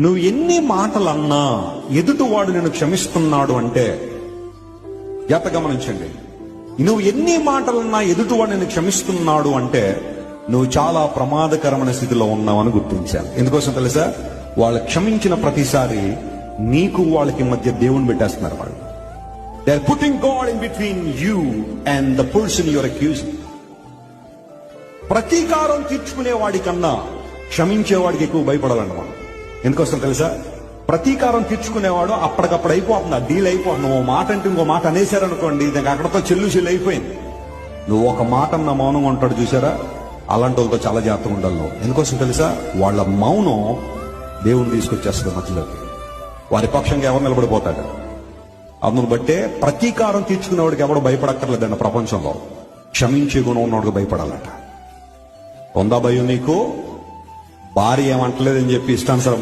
నువ్వు ఎన్ని మాటలన్నా ఎదుటివాడు నిన్ను క్షమిస్తున్నాడు అంటే జాగ్రత్తగా గమనించండి. నువ్వు ఎన్ని మాటలన్నా ఎదుటివాడు నిన్ను క్షమిస్తున్నాడు అంటే నువ్వు చాలా ప్రమాదకరమైన స్థితిలో ఉన్నావని గుర్తించాను. ఎందుకోసం తెలుసా? వాళ్ళు క్షమించిన ప్రతిసారి నీకు వాళ్ళకి మధ్య దేవుని పెట్టేస్తున్నారు. వాళ్ళు they are putting God in between you and the person you are accusing. ప్రతీకారం తీర్చుకునే వాడి కన్నా క్షమించేవాడికి ఎక్కువ భయపడాలన్నమాట. ఎందుకోసం తెలుసా? ప్రతీకారం తీర్చుకునేవాడు అప్పటికప్పుడు అయిపోతుంది, ఆ డీల్ అయిపోతుంది. నువ్వు మాట అంటే ఇంకో మాట అనేసారనుకోండి, దానికి అక్కడతో చెల్లు అయిపోయింది. నువ్వు ఒక మాట అన్న మౌనంగా ఉంటాడు చూసారా, అలాంటి వాళ్ళతో చాలా జాగ్రత్తగా ఉండాలి నువ్వు. ఎందుకోసం తెలుసా? వాళ్ళ మౌనం దేవుని తీసుకొచ్చేస్తుంది మధ్యలోకి. వారి పక్షంగా ఎవరు నిలబడిపోతాడు. అందును బట్టే ప్రతీకారం తీర్చుకునేవాడికి ఎవడు భయపడక్కర్లేదండి ప్రపంచంలో. క్షమించే గుణం ఉన్నవాడికి భయపడాలట. ఉందా భయం నీకు? భార్య ఏమంటలేదని చెప్పి ఇష్టానుసారం